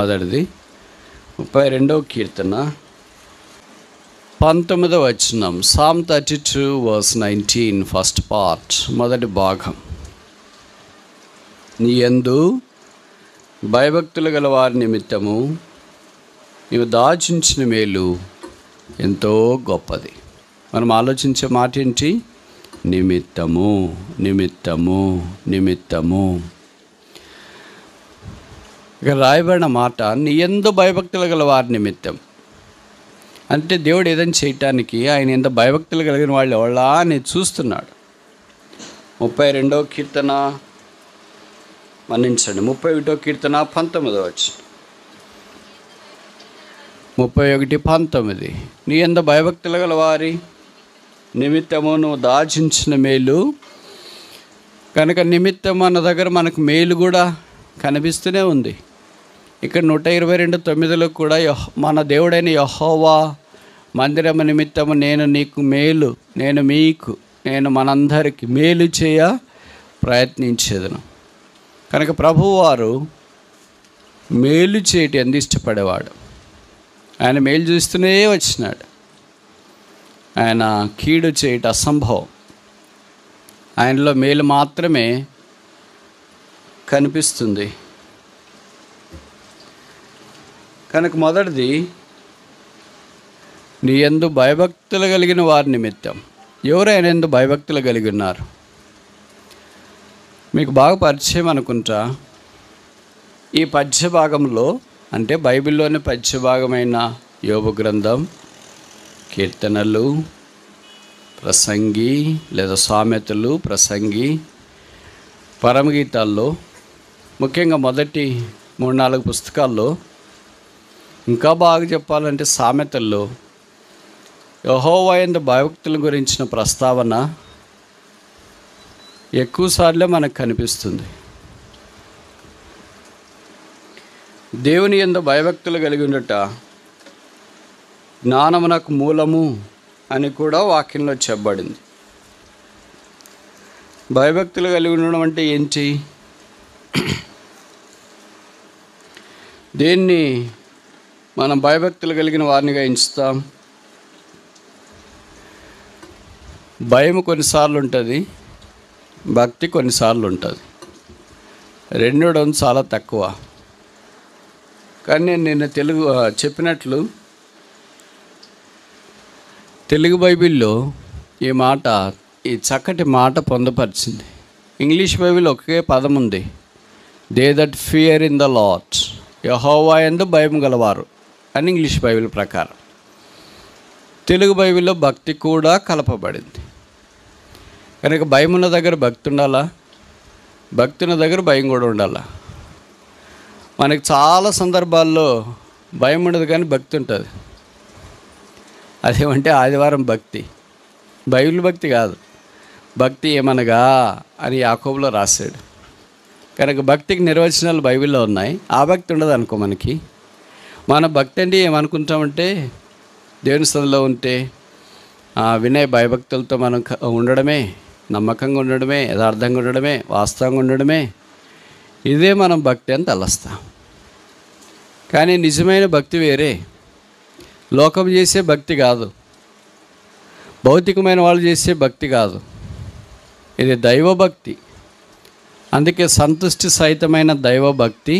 మొదటిది 32వ కీర్తన 19వ వచనం. Psalm 32 verse 19 first part, మొదటి భాగం. నీ యందు భయభక్తులు గల వారి నిమిత్తము నీవు దాచించిన మేలు ఎంతో గొప్పది. మనం ఆలోచించే మాట ఏంటి? నిమిత్తము, నిమిత్తము, నిమిత్తము. ఇక రాయబడిన మాట నీ యందు భయభక్తులు గల వారి నిమిత్తం అంటే దేవుడు ఏదైనా చేయటానికి ఆయన ఎంత భయభక్తులు కలిగిన వాళ్ళు ఎవళ్ళా అని చూస్తున్నాడు. 32వ కీర్తన మన్నించండి, 31వ కీర్తన 19వ వచనం. 31:19 నీ యందు భయభక్తులు గల వారి నిమిత్తము నువ్వు దాచించిన మేలు. కనుక నిమిత్తం అన్న దగ్గర మనకు మేలు కూడా కనిపిస్తూనే ఉంది. ఇక్కడ 122:9 కూడా మన దేవుడైన యెహోవా మందిరము నిమిత్తము నేను నీకు మేలు, నేను మీకు, నేను మనందరికీ మేలు చేయ ప్రయత్నించేదను. కనుక ప్రభువారు మేలు చేయటం ఎంత ఇష్టపడేవాడు. ఆయన మేలు చూస్తూనే వచ్చినాడు. ఆయన కీడు చేయటం అసంభవం. ఆయనలో మేలు మాత్రమే కనిపిస్తుంది. కనుక మొదటిది నీ యందు భయభక్తులు కలిగిన వారి నిమిత్తం. ఎవరు ఆయన యందు భయభక్తులు కలిగి ఉన్నారు? మీకు బాగా పరిచయం అనుకుంటా. ఈ పద్య భాగంలో అంటే బైబిల్లోని పద్య భాగమైన యోబు గ్రంథం, కీర్తనలు, ప్రసంగి లేదా సామెతలు, ప్రసంగి, పరమగీతాల్లో, ముఖ్యంగా మొదటి 3-4 పుస్తకాల్లో, ఇంకా బాగా చెప్పాలంటే సామెతల్లో యెహోవా యందు భయభక్తుల గురించిన ప్రస్తావన ఎక్కువసార్లే మనకు కనిపిస్తుంది. దేవుని యందు భయభక్తులు కలిగి ఉండట జ్ఞానమునకు మూలము అని కూడా వాక్యంలో చెప్పబడింది. భయభక్తులు కలిగి ఉండడం అంటే ఏంటి? దేన్ని మనం భయభక్తులు కలిగిన వారినిగా ఎంచుతాం? భయం కొన్నిసార్లు ఉంటుంది, భక్తి కొన్నిసార్లు ఉంటుంది. రెండోడం చాలా తక్కువ. కానీ నేను నిన్న చెప్పినట్లు తెలుగు బైబిల్లో ఈ చక్కటి మాట పొందపరిచింది. ఇంగ్లీష్ బైబిల్ ఒకే పదం ఉంది, they that fear in the lord, Jehovah యందు భయం గలవారు అని ఇంగ్లీష్ బైబిల్ ప్రకారం. తెలుగు బైబిల్లో భక్తి కూడా కలపబడింది. కనుక భయం ఉన్న దగ్గర భక్తి ఉండాలా, భక్తి ఉన్న దగ్గర భయం కూడా ఉండాలా. మనకి చాలా సందర్భాల్లో భయం ఉండదు కానీ భక్తి ఉంటుంది. అదేమంటే ఆదివారం భక్తి, బైబిల్ భక్తి కాదు. భక్తి ఏమనగా అని యాకోబులో రాశాడు. కనుక భక్తికి నిర్వచనాలు బైబిల్లో ఉన్నాయి. ఆ భక్తి ఉండదు అనుకో మనకి. మన భక్తి అంటే ఏమనుకుంటామంటే దేవుని సన్నిధిలో ఉంటే వినయ భయభక్తులతో మనం ఉండడమే, నమ్మకంగా ఉండడమే, యథార్థంగా ఉండడమే, వాస్తవంగా ఉండడమే, ఇదే మనం భక్తి అని తలస్తాం. కానీ నిజమైన భక్తి వేరే. లోకం చేసే భక్తి కాదు, భౌతికమైన వాళ్ళు చేసే భక్తి కాదు. ఇది దైవభక్తి. అందుకే సంతుష్టి సహితమైన దైవభక్తి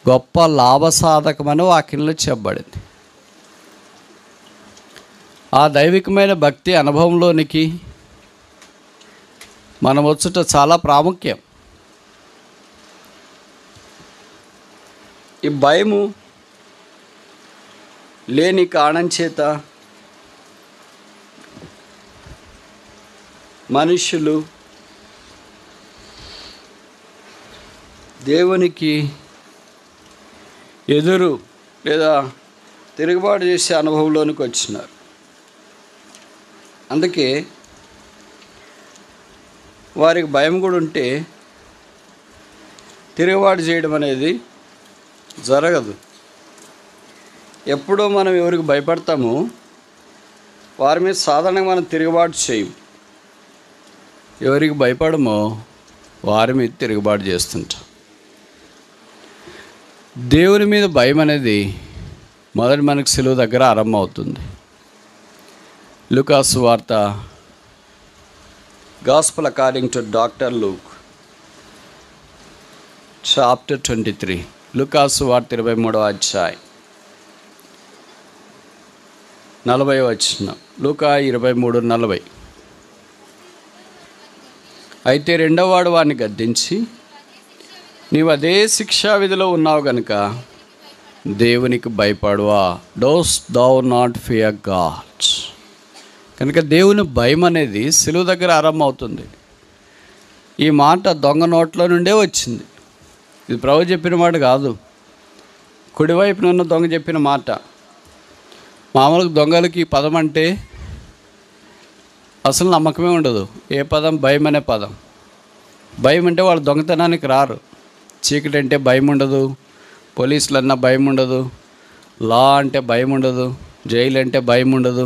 గొప్ప లాభసాధకమని వాక్యంలో చెప్పబడింది. ఆ దైవికమైన భక్తి అనుభవంలోనికి మనం వచ్చుట చాలా ప్రాముఖ్యం. ఈ భయము లేని కారణం చేత మనుషులు దేవునికి ఎదురు లేదా తిరుగుబాటు చేసే అనుభవంలోనికి వచ్చినారు. అందుకే వారికి భయం కూడా ఉంటే తిరుగుబాటు చేయడం అనేది జరగదు. ఎప్పుడో మనం ఎవరికి భయపడతామో వారి మీద సాధారణంగా మనం తిరుగుబాటు చేయం. ఎవరికి భయపడమో వారి మీద తిరుగుబాటు చేస్తుంటాం. దేవుని మీద భయం అనేది మొదటి మనకు సిలువ దగ్గర ఆరంభం అవుతుంది. లూకాసు వార్త, gospel according to doctor Luke, chapter 23. లూకాసు వార్త 23వ అధ్యాయం 40వ వచనం. లూకా 23:40. అయితే రెండోవాడు వాడిని గద్దించి, నీవు అదే శిక్షా విధిలో ఉన్నావు గనుక దేవునికి భయపడవా. Dost thou not fear God. కనుక దేవుని భయం అనేది సిలువ దగ్గర ఆరంభం అవుతుంది. ఈ మాట దొంగ నోట్లో నుండే వచ్చింది. ఇది ప్రభు చెప్పిన మాట కాదు, కుడివైపున ఉన్న దొంగ చెప్పిన మాట. మామూలుగా దొంగలకి ఈ పదం అంటే అసలు నమ్మకమే ఉండదు. ఏ పదం? భయం అనే పదం. భయం అంటే వాళ్ళు దొంగతనానికి రారు. చీకటి అంటే భయం ఉండదు, పోలీసులు అన్నా భయం ఉండదు, లా అంటే భయం ఉండదు, జైలు అంటే భయం ఉండదు,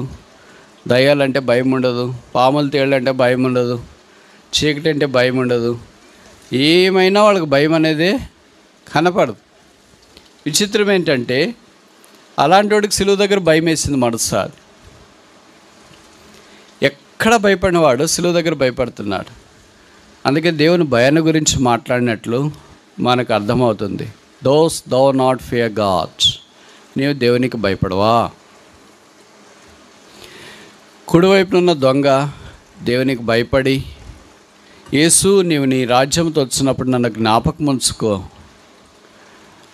దయ్యాలంటే భయం ఉండదు, పాములు తేళ్ళు అంటే భయం ఉండదు, చీకటి అంటే భయం ఉండదు. ఏమైనా వాళ్ళకి భయం అనేది కనపడదు. విచిత్రం ఏంటంటే అలాంటి వాడికి సిలువ దగ్గర భయం వేసింది మొదటిసారి. ఎక్కడ భయపడినవాడు సిలువ దగ్గర భయపడుతున్నాడు. అందుకే దేవుని భయాన్ని గురించి మాట్లాడినట్లు మనకు అర్థమవుతుంది. Dost thou not fear God. నీవు దేవునికి భయపడవా. కుడివైపున ఉన్న దొంగ దేవునికి భయపడి, యేసు నీవు నీ రాజ్యంతో వచ్చినప్పుడు నన్ను జ్ఞాపకం ఉంచుకో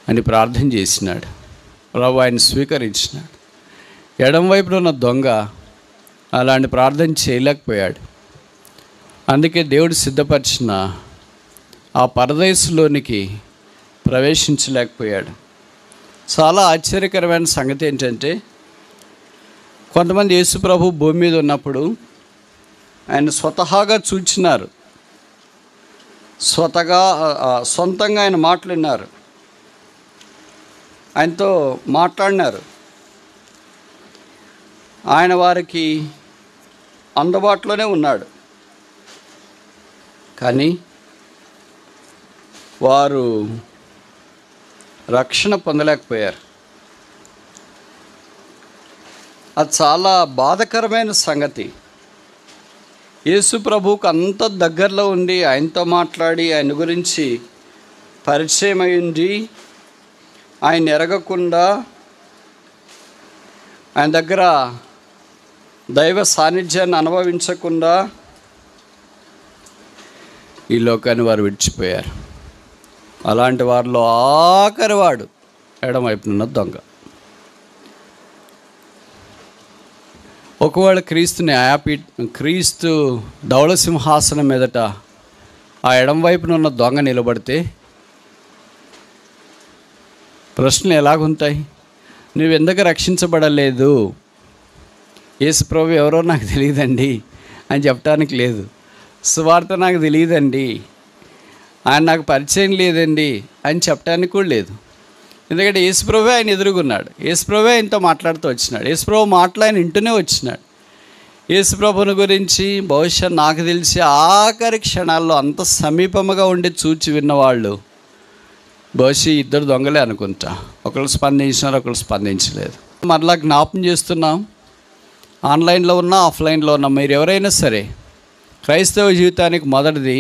అని ప్రార్థన చేసినాడు. ప్రభు ఆయన స్వీకరించినాడు. ఎడం వైపున ఉన్న దొంగ అలాంటి ప్రార్థన చేయలేకపోయాడు. అందుకే దేవుడు సిద్ధపరిచిన ఆ పరదేశంలోనికి ప్రవేశించలేకపోయాడు. చాలా ఆశ్చర్యకరమైన సంగతి ఏంటంటే, కొంతమంది యేసు ప్రభు భూమి మీద ఉన్నప్పుడు ఆయన స్వతహాగా చూచినారు, సొంతంగా ఆయన మాటలు విన్నారు, ఆయనతో మాట్లాడినారు. ఆయన వారికి అందుబాటులోనే ఉన్నాడు. కానీ వారు రక్షణ పొందలేకపోయారు. అది చాలా బాధాకరమైన సంగతి. యేసు ప్రభువుకు అంత దగ్గరలో ఉండి ఆయనతో మాట్లాడి ఆయన గురించి పరిచయం అయ్యింది, ఆయన ఎరగకుండా ఆయన దగ్గర దైవ సాన్నిధ్యాన్ని అనుభవించకుండా ఈ లోకాన్ని వారు విడిచిపోయారు. అలాంటి వారిలో ఆఖరి వాడు ఎడమవైపునున్న దొంగ. ఒకవేళ క్రీస్తు ధవళ సింహాసనం మీదట ఆ ఎడమవైపునున్న దొంగ నిలబడితే ప్రశ్నలు ఎలాగుంటాయి? నువ్వెందుకు రక్షించబడలేదు? యేసు ప్రభు ఎవరో నాకు తెలియదండి అని చెప్పడానికి లేదు. సువార్త నాకు తెలియదండి, ఆయన నాకు పరిచయం లేదండి అని చెప్పడానికి కూడా లేదు. ఎందుకంటే యేసుప్రభు ఆయన ఎదురుగున్నాడు. యేసుప్రభు ఆయనతో మాట్లాడుతూ వచ్చినాడు. యేసుప్రభు మాటలు ఆయన ఇంటూనే వచ్చినాడు. యేసుప్రభుని గురించి బహుశా నాకు తెలిసి ఆఖరి క్షణాల్లో అంత సమీపముగా ఉండి చూచి విన్నవాళ్ళు బహుశా ఇద్దరు దొంగలే అనుకుంటా. ఒకళ్ళు స్పందించినారు, ఒకళ్ళు స్పందించలేదు. మరలా జ్ఞాపం చేస్తున్నాం, ఆన్లైన్లో ఉన్నా ఆఫ్లైన్లో ఉన్నా మీరు ఎవరైనా సరే, క్రైస్తవ జీవితానికి మొదటిది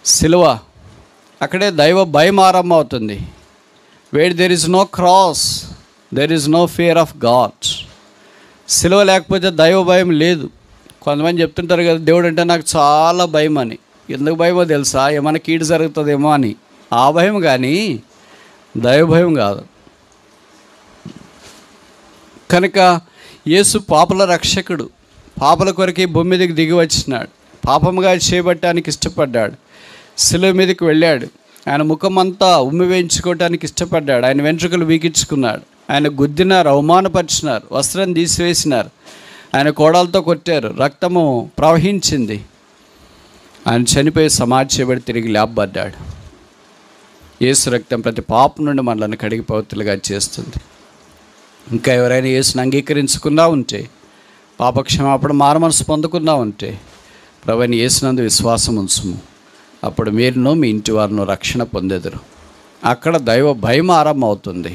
సిలువ. అక్కడే దైవ భయం ఆరంభం అవుతుంది. Where there is no cross, there is no fear of God. సిలువ లేకపోతే దైవ భయం లేదు. కొంతమంది చెప్తుంటారు కదా, దేవుడు అంటే నాకు చాలా భయం అని. ఎందుకు భయమో తెలుసా? ఏమైనా కీడు జరుగుతుందేమో అని. ఆ భయం కానీ దైవ భయం కాదు. కనుక యేసు పాపల రక్షకుడు. పాపల కొరకే భూమి మీదకి దిగి వచ్చినాడు. పాపముగా చేయబట్టడానికి ఇష్టపడ్డాడు. శిలువ మీదకి వెళ్ళాడు. ఆయన ముఖమంతా ఉమ్మి వేయించుకోవటానికి ఇష్టపడ్డాడు. ఆయన వెంట్రుకలు వీకించుకున్నాడు. ఆయన గుద్దినారు, అవమానపరిచినారు, వస్త్రం తీసివేసినారు, ఆయన కోడాలతో కొట్టారు, రక్తము ప్రవహించింది. ఆయన చనిపోయి సమాధి చేయబడి తిరిగి లేపబడ్డాడు. యేసు రక్తం ప్రతి పాపం నుండి మనల్ని కడిగి పవిత్రులుగా చేస్తుంది. ఇంకా ఎవరైనా యేసుని అంగీకరించుకున్నా ఉంటే, పాపక్షమాపణ మారుమనసు పొందుకున్నా ఉంటే, ప్రభువైన యేసునందు విశ్వాసం ఉంచుము. అప్పుడు మీరును మీ ఇంటి వారిను రక్షణ పొందెదరు. అక్కడ దైవ భయం ఆరంభం అవుతుంది.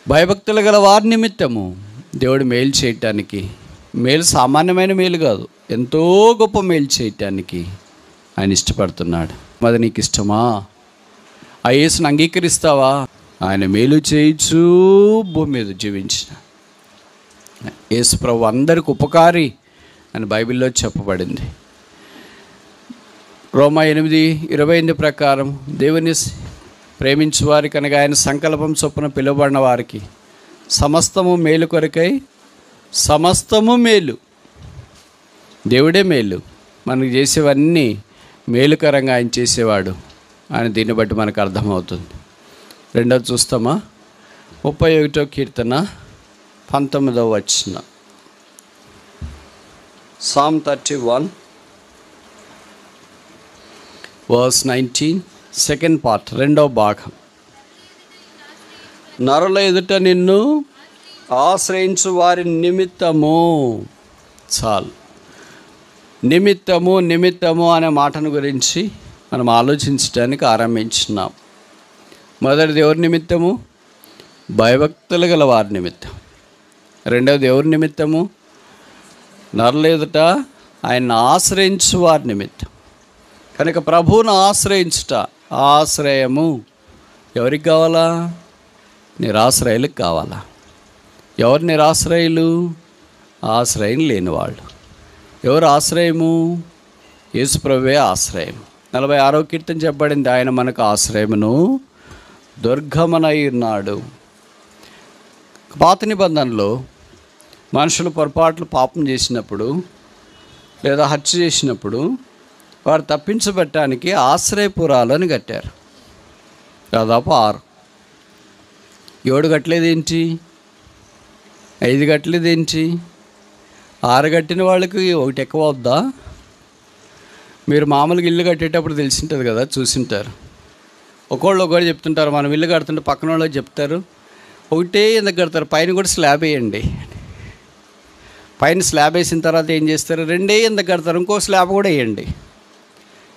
భయభక్తులు గల వారి నిమిత్తము దేవుడు మేలు చేయటానికి, మేలు సామాన్యమైన మేలు కాదు, ఎంతో గొప్ప మేలు చేయటానికి ఆయన ఇష్టపడుతున్నాడు. అది నీకు ఇష్టమా? ఆ యేసుని అంగీకరిస్తావా? ఆయన మేలు చేయించు భూమి మీద జీవించిన యేసు ప్రభు అందరికి ఉపకారి అని బైబిల్లో చెప్పబడింది. రోమా 8:28 ప్రకారం దేవుని ప్రేమించు వారికి అనగా ఆయన సంకల్పం చొప్పున పిలువబడిన వారికి సమస్తము మేలు కొరకై, సమస్తము మేలు, దేవుడే మేలు, మనకు చేసేవన్నీ మేలుకరంగా ఆయన చేసేవాడు అని దీన్ని బట్టి మనకు అర్థమవుతుంది. రెండోది చూస్తామా? 31వ కీర్తన 19వ వచనం. Psalm 31 verse 19 సెకండ్ పార్ట్, రెండవ భాగం. నరుల ఎదుట నిన్ను ఆశ్రయించు వారి నిమిత్తము, చాలు, నిమిత్తము నిమిత్తము అనే మాటను గురించి మనం ఆలోచించడానికి ఆరంభించున్నాం. మొదటిది ఎవరి నిమిత్తము? భయభక్తులు గల వారి నిమిత్తం. రెండవది ఎవరి నిమిత్తము? నరుల ఎదుట ఆయన ఆశ్రయించు వారి నిమిత్తం. కనుక ప్రభువును ఆశ్రయించుట, ఆశ్రయము ఎవరికి కావాలా? నిరాశ్రయులకు కావాలా? ఎవరు నిరాశ్రయులు? ఆశ్రయం లేనివాళ్ళు. ఎవరు ఆశ్రయము? యేసు ప్రభువే ఆశ్రయం. 46వ కీర్తన చెప్పబడింది, ఆయన మనకు ఆశ్రయమును దుర్గమనై ఉన్నాడు. పాత నిబంధనలో మనుషులు పొరపాట్లు పాపం చేసినప్పుడు లేదా హత్య చేసినప్పుడు వారు తప్పించబెట్టడానికి ఆశ్రయపురాలను కట్టారు. దాదాపు 6. 7 కట్టలేదేంటి? 5 కట్టలేదేంటి? 6 కట్టిన వాళ్ళకి ఒకటి ఎక్కువ అవుద్దా? మీరు మామూలుగా ఇల్లు కట్టేటప్పుడు తెలిసింటుంది కదా, చూసింటారు. ఒకళ్ళు చెప్తుంటారు, మనం ఇల్లు కడుతుంటే పక్కన వాళ్ళకి చెప్తారు, ఒకటే ఎందుకు కడతారు, పైన కూడా స్లాబ్ వేయండి. పైన స్లాబ్ వేసిన తర్వాత ఏం చేస్తారు? 2 ఎందుకు కడతారు, ఇంకో స్లాబ్ కూడా వేయండి.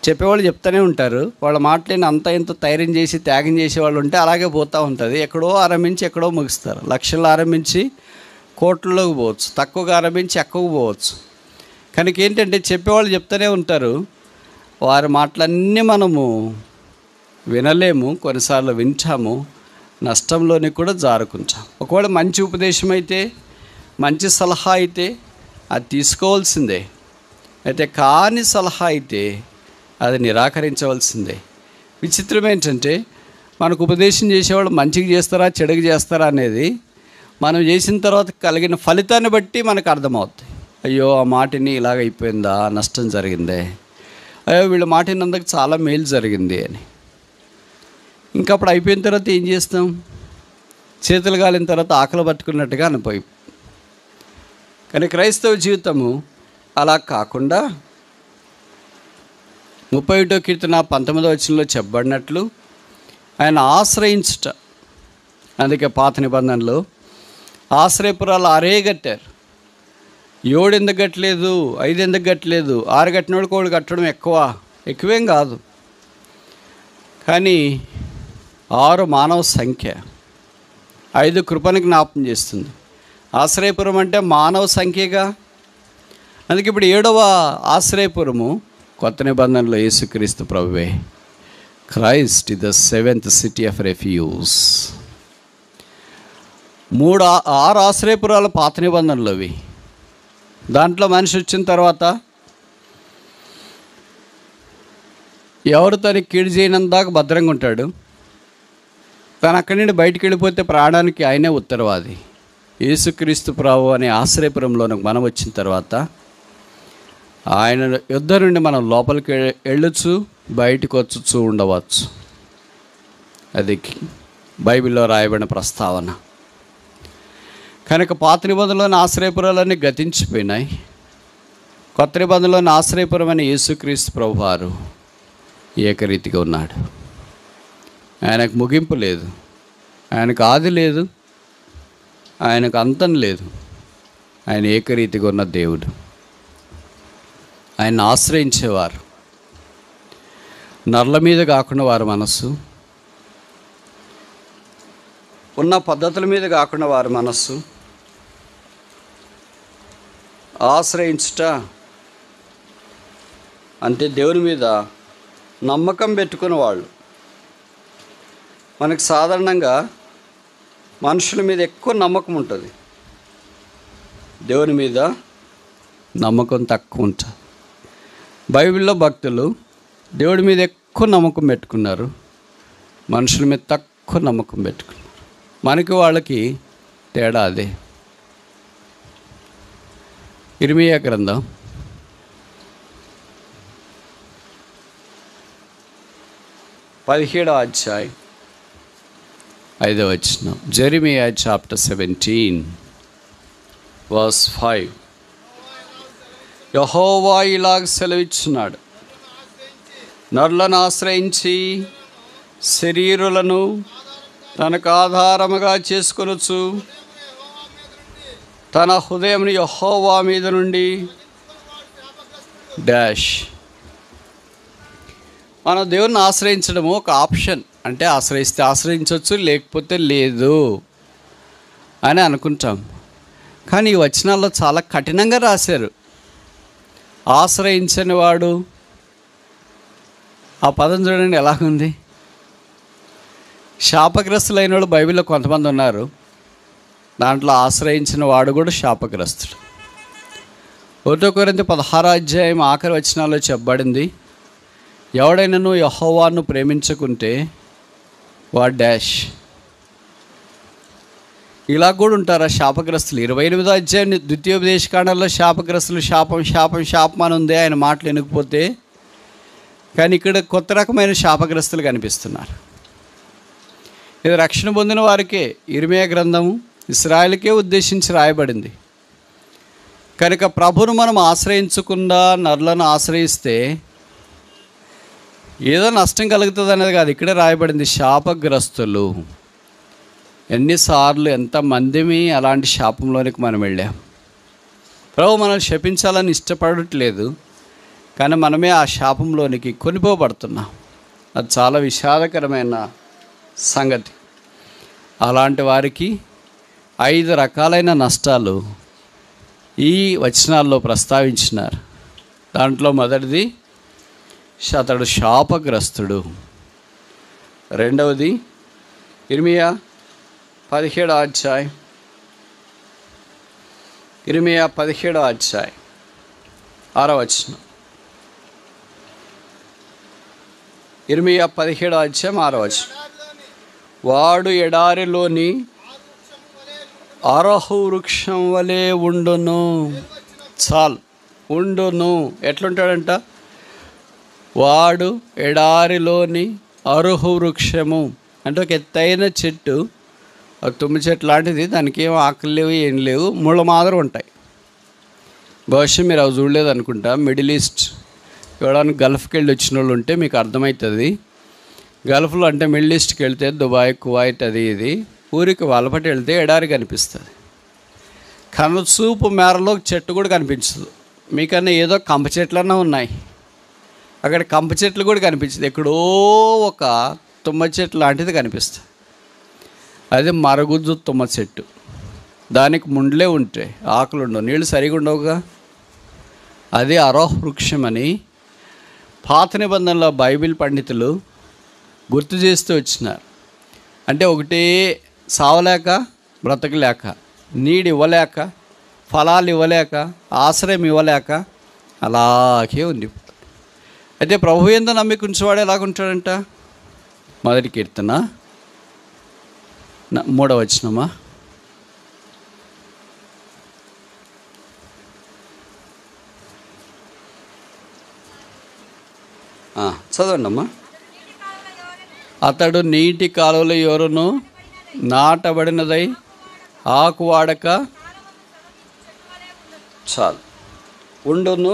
చెప్పేవాళ్ళు చెప్తూనే ఉంటారు. వాళ్ళ మాటలేని అంత ఇంత ధైర్యం చేసి త్యాగం చేసేవాళ్ళు ఉంటే అలాగే పోతూ ఉంటుంది. ఎక్కడో ఆరంభించి ఎక్కడో ముగిస్తారు. లక్షలు ఆరంభించి కోట్లలోకి పోవచ్చు, తక్కువగా ఆరంభించి ఎక్కువకు పోవచ్చు. కనుక ఏంటంటే చెప్పేవాళ్ళు చెప్తూనే ఉంటారు, వారి మాటలన్నీ మనము వినలేము, కొన్నిసార్లు వింటాము, నష్టంలోని కూడా జారుకుంటాం. ఒకవేళ మంచి ఉపదేశం అయితే, మంచి సలహా అయితే అది తీసుకోవాల్సిందే. అయితే కాని సలహా అయితే అది నిరాకరించవలసిందే. విచిత్రం ఏంటంటే మనకు ఉపదేశం చేసేవాళ్ళు మంచిగా చేస్తారా చెడుగా చేస్తారా అనేది మనం చేసిన తర్వాత కలిగిన ఫలితాన్ని బట్టి మనకు అర్థమవుతుంది. అయ్యో ఆ మాటని ఇలాగ అయిపోయిందా, నష్టం జరిగిందే, అయ్యో వీళ్ళ మాటినందుకు చాలా మేలు జరిగింది అని. ఇంకా అప్పుడు అయిపోయిన తర్వాత ఏం చేస్తాం? చేతులు కాలిన తర్వాత ఆకలి పట్టుకున్నట్టుగా అనిపోయి. కానీ క్రైస్తవ జీవితము అలా కాకుండా 31వ కీర్తన 19వ వచనంలో చెప్పబడినట్లు ఆయన ఆశ్రయించుట. అందుకే పాత నిబంధనలో ఆశ్రయపురాలు 6 కట్టారు. 7 ఎందుకు కట్టలేదు, 5 ఎందుకు కట్టలేదు? 6 కట్టినోడు కోడు కట్టడం ఎక్కువేం కాదు. కానీ 6 మానవ సంఖ్య, 5 కృపను జ్ఞాపం చేస్తుంది. ఆశ్రయపురం అంటే మానవ సంఖ్యగా. అందుకే ఇప్పుడు 7వ ఆశ్రయపురము కొత్త నిబంధనలో యేసుక్రీస్తు ప్రభువే. Christ is the 7th city of refuge. 6 ఆశ్రయపురాలు పాత నిబంధనలోవి. దాంట్లో మనిషి వచ్చిన తర్వాత ఎవరు తనకి కీడు చేయనందాక భద్రంగా ఉంటాడు. తను అక్కడి నుండి బయటికి వెళ్ళిపోతే ప్రాణానికి ఆయనే ఉత్తరవాది. యేసుక్రీస్తు ప్రభు అనే ఆశ్రయపురంలోకి మనం వచ్చిన తర్వాత ఆయన యుద్ధ నుండి మనం లోపలికి వెళ్ళొచ్చు, బయటికి వచ్చుచూ ఉండవచ్చు. అది బైబిల్లో రాయబడిన ప్రస్తావన. కనుక పాత నిబంధనలోని ఆశ్రయపురాలన్నీ గతించిపోయినాయి. కొత్త నిబంధనలోని ఆశ్రయపురం అని యేసుక్రీస్తు ప్రభువారు ఏకరీతిగా ఉన్నాడు. ఆయనకు ముగింపు లేదు, ఆయనకు ఆది లేదు, ఆయనకు అంతం లేదు. ఆయన ఏకరీతిగా ఉన్న దేవుడు. ఆయన ఆశ్రయించేవారు నరుల మీద కాకుండా వారి మనసు ఉన్న పద్ధతుల మీద కాకుండా వారి మనస్సు ఆశ్రయించుట అంటే దేవుని మీద నమ్మకం పెట్టుకున్న వాళ్ళు. మనకు సాధారణంగా మనుషుల మీద ఎక్కువ నమ్మకం ఉంటుంది, దేవుని మీద నమ్మకం తక్కువ ఉంటుంది. బైబిల్లో భక్తులు దేవుడి మీద ఎక్కువ నమ్మకం పెట్టుకున్నారు, మనుషుల మీద తక్కువ నమ్మకం పెట్టుకున్నారు. మనకి వాళ్ళకి తేడా అదే. ఇర్మీయా గ్రంథం 17వ అధ్యాయం 5వ వచనం. Jeremiah chapter 17 verse 5. యెహోవా ఇలాగ సెలవిచ్చున్నాడు, నరులను ఆశ్రయించి శరీరులను తనకు ఆధారముగా చేసుకొనొచ్చు తన హృదయం యెహోవా మీద నుండి డాష్. మనం దేవుని ఆశ్రయించడము ఒక ఆప్షన్. అంటే ఆశ్రయిస్తే ఆశ్రయించవచ్చు, లేకపోతే లేదు అని అనుకుంటాం. కానీ ఈ వచనాల్లో చాలా కఠినంగా రాశారు. ఆశ్రయించని వాడు, ఆ పదం చూడండి ఎలాగుంది. శాపగ్రస్తులైన వాళ్ళు బైబిల్లో కొంతమంది ఉన్నారు, దాంట్లో ఆశ్రయించిన వాడు కూడా శాపగ్రస్తుడు. 1 కొరింథీ 16వ అధ్యాయం ఆఖరి వచనాల్లో చెప్పబడింది, ఎవడైనాను యెహోవాను ప్రేమించకుంటే వాడు డాష్. ఇలా కూడా ఉంటారా శాపగ్రస్తులు? 28వ అధ్యాయం ద్వితీయోపదేశకాండంలో శాపగ్రస్తులు శాపం శాపం శాపం అని ఉంది, ఆయన మాటలు వినకపోతే. కానీ ఇక్కడ కొత్త రకమైన శాపగ్రస్తులు కనిపిస్తున్నారు. ఇది రక్షణ పొందిన వారికే, ఇర్మీయా గ్రంథము ఇశ్రాయేలుకే ఉద్దేశించి రాయబడింది. కనుక ప్రభువును మనం ఆశ్రయించకుండా నరులను ఆశ్రయిస్తే ఏదో నష్టం కలుగుతుంది అనేది కాదు, ఇక్కడే రాయబడింది శాపగ్రస్తులు. ఎన్నిసార్లు ఎంతమందిమి అలాంటి శాపంలోనికి మనం వెళ్ళాం. ప్రభు మనం శపించాలని ఇష్టపడట్లేదు, కానీ మనమే ఆ శాపంలోనికి కొనిపోబడుతున్నాం. అది చాలా విషాదకరమైన సంగతి. అలాంటి వారికి 5 రకాలైన నష్టాలు ఈ వచనాల్లో ప్రస్తావించినారు. దాంట్లో మొదటిది అతడు శాపగ్రస్తుడు. రెండవది ఇర్మీయా 17వ అధ్యాయం 6వ వచనం. ఇర్మీయా 17వ అధ్యాయం 6వ వచనం. వాడు ఎడారిలోని అరహు వృక్షం వలె ఉండును. చాలు, ఉండును. ఎట్లుంటాడంట? వాడు ఎడారిలోని అరుహు వృక్షము అంటే ఒక ఎత్తైన చెట్టు, ఒక తుమ్మి చెట్టు లాంటిది. దానికి ఏం ఆకులు లేవు, ఏం లేవు, ముళ్ళ మాదిరి ఉంటాయి. బహుశా మీరు అవి చూడలేదు అనుకుంటా. మిడిల్ ఈస్ట్ ఎవడానికి గల్ఫ్కి వెళ్ళి వచ్చిన వాళ్ళు ఉంటే మీకు అర్థమవుతుంది. గల్ఫ్లో అంటే మిడిల్ ఈస్ట్కి వెళ్తే దుబాయ్, కువైట్, అది ఇది ఊరికి వాళ్ళపట్టి వెళ్తే ఎడారి కనిపిస్తుంది. కనుచూపు మేరలో చెట్టు కూడా కనిపించదు. మీకన్నా ఏదో కంప చెట్లన్నా ఉన్నాయి, అక్కడ కంప చెట్లు కూడా కనిపించదు. ఎక్కడో ఒక తుమ్మ చెట్టు లాంటిది కనిపిస్తుంది. అది మరుగుజ్జు తుమ్మ చెట్టు. దానికి ముండ్లే ఉంటాయి, ఆకులు ఉండవు, నీళ్ళు సరిగా ఉండవుగా. అది అరోహ్ వృక్షం అని పాత నిబంధనలో బైబిల్ పండితులు గుర్తు చేస్తూ వచ్చినారు. అంటే ఒకటే సావలేక, బ్రతకలేక, నీడు ఇవ్వలేక, ఫలాలు ఇవ్వలేక, ఆశ్రయం ఇవ్వలేక అలాగే ఉంది. అయితే ప్రభు యందు నమ్మిక ఉంచేవాడు ఎలాగుంటాడంట? మొదటి కీర్తన 3వ వచనమా? చదవండి అమ్మా. అతడు నీటి కాలువల యోరును నాటబడినదై ఆకు వాడక చాలు, ఉండును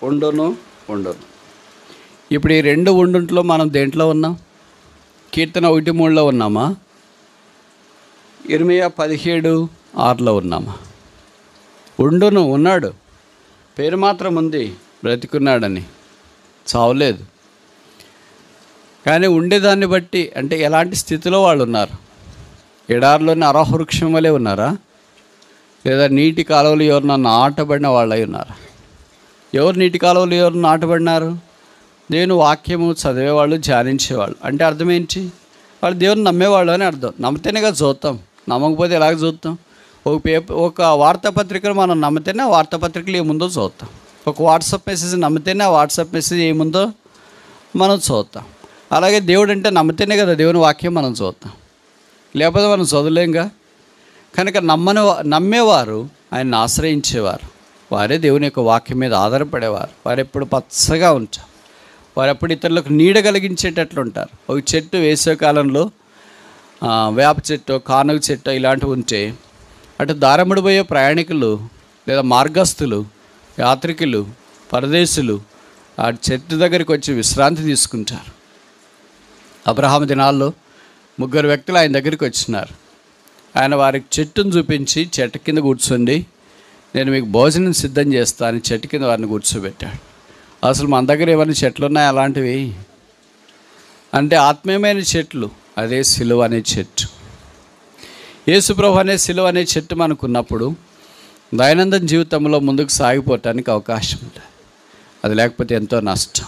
ఉండును ఉండును. ఇప్పుడు ఈ 2 ఉండుంట్లో మనం దేంట్లో ఉన్నాం? కీర్తన 1:3లో ఉన్నామా? ఇర్మీయా 17:6లో ఉన్నామా? ఉండును ఉన్నాడు, పేరు మాత్రం ఉంది, బ్రతికున్నాడని, చావలేదు. కానీ ఉండేదాన్ని బట్టి అంటే ఎలాంటి స్థితిలో వాళ్ళు ఉన్నారు, ఎడారిలోని అరవృక్షం వలె ఉన్నారా, లేదా నీటి కాలువలు ఎవరన్నా నాటబడిన వాళ్ళై ఉన్నారా? ఎవరు నీటి కాలువలు ఎవరు నాటబడినారు? దేవుని వాక్యము చదివేవాళ్ళు, ధ్యానించేవాళ్ళు. అంటే అర్థం ఏంటి? వాళ్ళు దేవుని నమ్మేవాళ్ళు అని అర్థం. నమ్మితేనేగా చూద్దాం, నమ్మకపోతే ఎలాగ చూద్దాం? ఒక వార్తాపత్రికలు మనం నమ్మితేనే ఆ వార్తాపత్రికలు ఏముందో చూద్దాం. ఒక వాట్సాప్ మెసేజ్ నమ్మితేనే ఆ వాట్సాప్ మెసేజ్ ఏముందో మనం చూద్దాం. అలాగే దేవుడు అంటే నమ్మితేనే కదా దేవుని వాక్యం మనం చూద్దాం, లేకపోతే మనం చదవలేంగా. కనుక నమ్మేవారు, ఆయన్ని ఆశ్రయించేవారు, వారే దేవుని యొక్క వాక్యం మీద ఆధారపడేవారు. వారు ఎప్పుడు పచ్చగా ఉంటారు, వారు ఎప్పుడు ఇతరులకు నీడ కలిగించేటట్లు ఉంటారు. ఒక చెట్టు వేసవికాలంలో వేప చెట్టు, కానుగ చెట్టు ఇలాంటివి ఉంటే అటు దారముడిపోయే ప్రయాణికులు లేదా మార్గస్థులు, యాత్రికులు, పరదేశులు ఆ చెట్టు దగ్గరికి వచ్చి విశ్రాంతి తీసుకుంటారు. అబ్రహాము దినాల్లో 3 వ్యక్తులు ఆయన దగ్గరికి వచ్చినారు. ఆయన వారికి చెట్టును చూపించి, చెట్టు కింద కూర్చోండి, నేను మీకు భోజనం సిద్ధం చేస్తాను, చెట్టు కింద వారిని కూర్చోబెట్టాడు. అసలు మన దగ్గర ఏమైనా చెట్లు ఉన్నాయి అలాంటివి? అంటే ఆత్మీయమైన చెట్లు, అదే సిలువ అనే చెట్టు. యేసుప్రభు అనే సిలువ అనే చెట్టు మనకున్నప్పుడు దైనందిన జీవితంలో ముందుకు సాగిపోవటానికి అవకాశం ఉంటుంది. అది లేకపోతే ఎంతో నష్టం.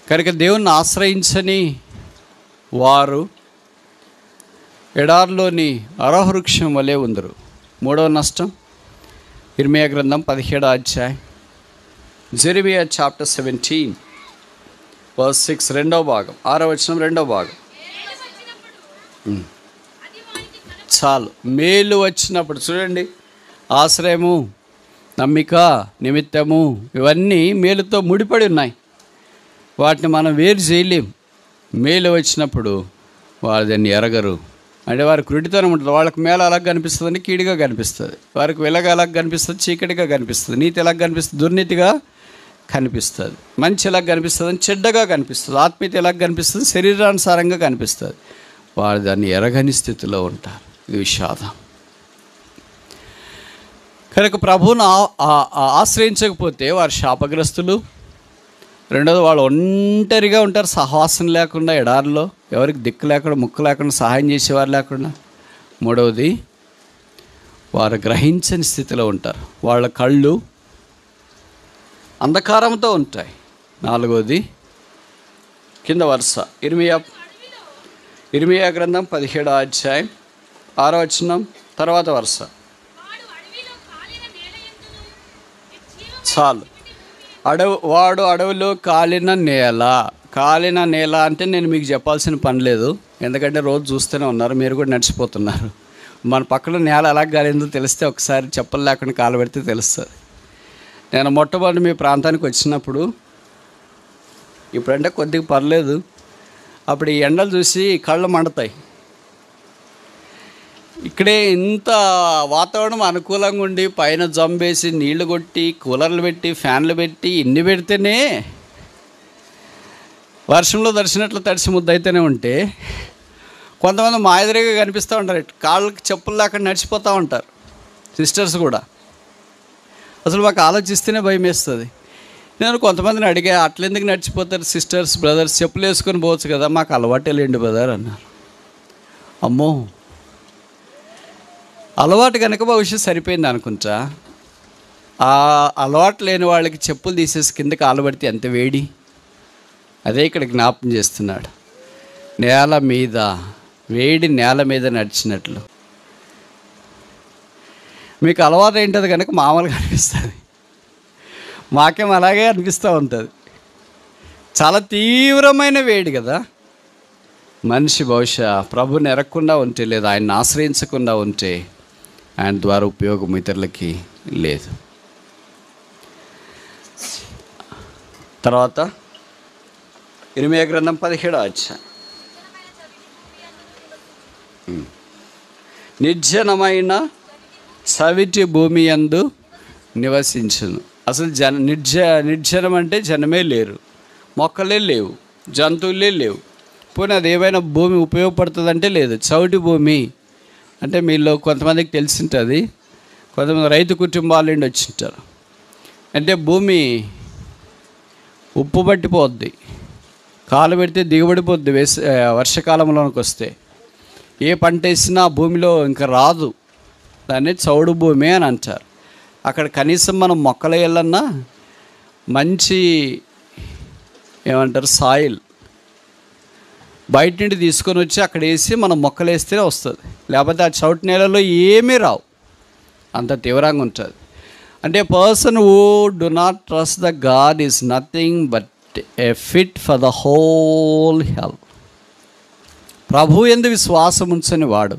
కనుక దేవుణ్ణి ఆశ్రయించని వారు ఎడారిలోని అరవృక్షం వలె ఉందరు. 3వ నష్టం, ఇర్మియా గ్రంథం 17వ అధ్యాయం, జెరమియా చాప్టర్ 17 verse 6, 2వ భాగం, 6వ వచనం 2వ భాగం. చాలు, మేలు వచ్చినప్పుడు చూడండి, ఆశ్రయము, నమ్మిక, నిమిత్తము ఇవన్నీ మేలుతో ముడిపడి ఉన్నాయి. వాటిని మనం వేరు చేయలేం. మేలు వచ్చినప్పుడు వారు దాన్ని ఎరగరు. అంటే వారికి కృటితనం ఉంటుంది. వాళ్ళకి మేల అలాగ కనిపిస్తుందని కీడుగా కనిపిస్తుంది, వారికి వెలగ అలాగ కనిపిస్తుంది, చీకటిగా కనిపిస్తుంది, నీతి ఎలాగ కనిపిస్తుంది, దుర్నీతిగా కనిపిస్తుంది, మంచి ఎలాగ కనిపిస్తుంది, చెడ్డగా కనిపిస్తుంది, ఆత్మీయత ఎలాగ కనిపిస్తుంది, శరీరానుసారంగా కనిపిస్తుంది. వారు దాన్ని ఎరగని స్థితిలో ఉంటారు. ఇది విషాదం. కనుక ప్రభువును ఆశ్రయించకపోతే వారు శాపగ్రస్తులు. రెండోది, వాళ్ళు ఒంటరిగా ఉంటారు, సహవాసం లేకుండా ఎడారిలో, ఎవరికి దిక్కు లేకుండా, ముక్కు లేకుండా, సహాయం చేసేవారు లేకుండా. మూడవది, వారు గ్రహించని స్థితిలో ఉంటారు, వాళ్ళ కళ్ళు అంధకారంతో ఉంటాయి. నాలుగవది, కింద వరుస, ఇర్మియా గ్రంథం 17వ అధ్యాయం 6వ వచనం తర్వాత వరుస. చాలు, వాడు అడవిలో కాలిన నేల అంటే నేను మీకు చెప్పాల్సిన పని లేదు, ఎందుకంటే రోజు చూస్తూనే ఉన్నారు, మీరు కూడా నడిచిపోతున్నారు. మన పక్కన నేల ఎలా గాలిందో తెలిస్తే ఒకసారి చెప్పలు లేకుండా కాలు పెడితే తెలుస్తుంది. నేను మొట్టమొదటి మీ ప్రాంతానికి వచ్చినప్పుడు, ఇప్పుడంటే కొద్దిగా పర్లేదు, అప్పుడు ఈ ఎండలు చూసి కళ్ళు మండుతాయి. ఇక్కడే ఇంత వాతావరణం అనుకూలంగా ఉండి పైన జంబేసి నీళ్లు కొట్టి కూలర్లు పెట్టి ఫ్యాన్లు పెట్టి ఇన్ని పెడితేనే వర్షంలో తడిసినట్లు తడిసి ముద్దయితేనే ఉంటే, కొంతమంది మా ఎదురుగా కనిపిస్తూ ఉంటారు, కాళ్ళకి చెప్పులు లేకుండా నడిచిపోతూ ఉంటారు సిస్టర్స్ కూడా. అసలు మాకు ఆలోచిస్తేనే భయం వేస్తుంది. నేను కొంతమందిని అడిగా, అట్లెందుకు నడిచిపోతారు సిస్టర్స్, బ్రదర్స్, చెప్పులు వేసుకొని పోవచ్చు కదా, మాకు అలవాటే లేండి బ్రదర్ అన్నారు. అమ్మో, అలవాటు కనుక భవిష్యత్తు సరిపోయింది అనుకుంటా. ఆ అలవాటు లేని వాళ్ళకి చెప్పులు తీసేసి కింద కాలు పడితే ఎంత వేడి. అదే ఇక్కడ జ్ఞాపకం చేస్తున్నాడు, నేల మీద, వేడి నేల మీద నడిచినట్లు. మీకు అలవాటు ఏంటది కనుక మామూలుగా అనిపిస్తుంది, మాకేం అలాగే అనిపిస్తూ ఉంటుంది. చాలా తీవ్రమైన వేడి కదా. మనిషి బహుశా ప్రభుని ఎరగకుండా ఉంటే, లేదా ఆయన్ని ఆశ్రయించకుండా ఉంటే, ఆయన ద్వారా ఉపయోగం ఇతరులకి లేదు. తర్వాత ఇర్మియా గ్రంథం 17వ అధ్యాయం, నిర్జనమైన సవిటి భూమి యందు నివసించును. అసలు నిర్జనం అంటే జనమే లేరు, మొక్కలే లేవు, జంతువులే లేవు. పోనీ అది ఏమైనా భూమి ఉపయోగపడుతుందంటే లేదు. చవిటి భూమి అంటే మీలో కొంతమందికి తెలిసింటుంది, కొంతమంది రైతు కుటుంబాల నుండి వచ్చింటారు. అంటే భూమి ఉప్పు పట్టిపోద్ది, కాలు పెడితే దిగుబడిపోద్ది వర్షాకాలంలోనికి వస్తే. ఏ పంట వేసినా భూమిలో ఇంకా రాదు, దాన్ని చౌడు భూమి అని అంటారు. అక్కడ కనీసం మనం మొక్కలు వేయాలన్నా మంచి ఏమంటారు సాయిల్ బయట నుండి తీసుకొని వచ్చి అక్కడ వేసి మనం మొక్కలు వేస్తేనే వస్తుంది, లేకపోతే ఆ చౌటు నేలలో ఏమీ రావు, అంత తీవ్రంగా ఉంటుంది. అంటే person who do not trust the God is nothing but a fit for the whole health. ప్రభు యందు విశ్వాసం ఉంచని వాడు,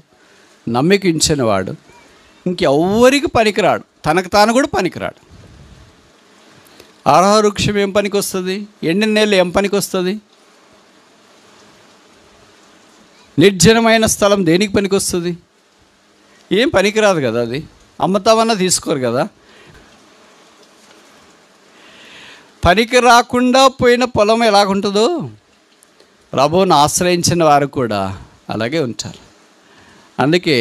నమ్మిక ఉంచని వాడు ఇంకెవ్వరికి పనికిరాడు, తనకు తాను కూడా పనికిరాడు. ఆహార వృక్షం ఏం పనికి వస్తుంది? ఎండిన నేల ఏం పనికి వస్తుంది? నిర్జనమైన స్థలం దేనికి పనికి వస్తుంది? ఏం పనికిరాదు కదా. అది అమ్ముతామన్నా తీసుకోరు కదా. పనికి రాకుండా పోయిన పొలం ఎలాగుంటుందో ప్రభువును ఆశ్రయించిన వారు కూడా అలాగే ఉంటారు. అందుకే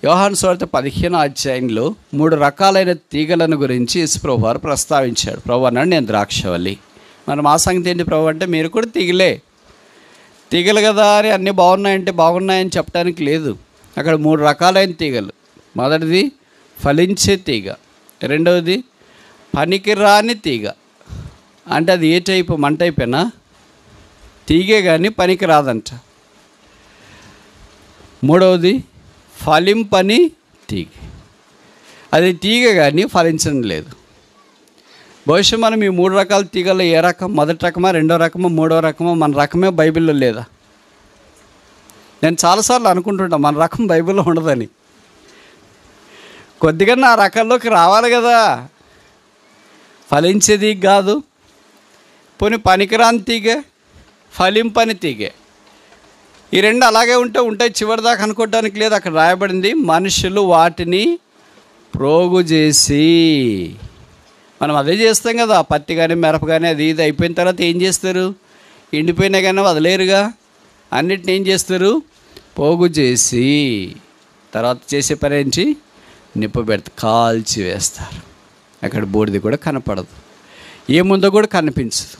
యోహాను సువార్త 15వ అధ్యాయంలో 3 రకాలైన తీగలను గురించి యేసుప్రభు వారు ప్రస్తావించాడు. ప్రభు అన్నాడు, నేను ద్రాక్షవల్లి. మనం ఆ సంగతి ఏంటి ప్రభు అంటే, మీరు కూడా తీగలు కదా అని అన్నీ బాగున్నాయంటే బాగున్నాయని చెప్పడానికి లేదు. అక్కడ 3 రకాలైన తీగలు. మొదటిది ఫలించే తీగ, రెండవది పనికిరాని తీగ. అంటే అది ఏ టైపు? మన టైపేనా? తీగే కానీ పనికి రాదంట. మూడవది ఫలింపని తీగ, అది తీగ కానీ ఫలించడం లేదు. బహుశా మనం ఈ 3 రకాల తీగల్లో ఏ రకం? మొదటి రకమా, రెండో రకమా, మూడో రకమా? మన రకమే బైబిల్లో లేదా? నేను చాలాసార్లు అనుకుంటుంటాను మన రకం బైబిల్లో ఉండదని. కొద్దిగా నా రకాల్లోకి రావాలి కదా. ఫలించేది కాదు, పోనీ పనికిరాని తీగే, ఫలింపని తీగే. ఈ రెండు అలాగే ఉంటాయి చివరిదాకా అనుకోవడానికి లేదు. అక్కడ రాయబడింది, మనుషులు వాటిని ప్రోగు చేసి. మనం అదే చేస్తాం కదా. పత్తి కానీ మిరప కానీ అది ఇది అయిపోయిన తర్వాత ఏం చేస్తారు? ఎండిపోయినా కానీ వదిలేరుగా. అన్నిటిని ఏం చేస్తారు? పోగు చేసి తర్వాత చేసే పని ఏంటి? నిప్పు పెడితే కాల్చి వేస్తారు. అక్కడ బూడిది కూడా కనపడదు, ఏముందో కూడా కనిపించదు.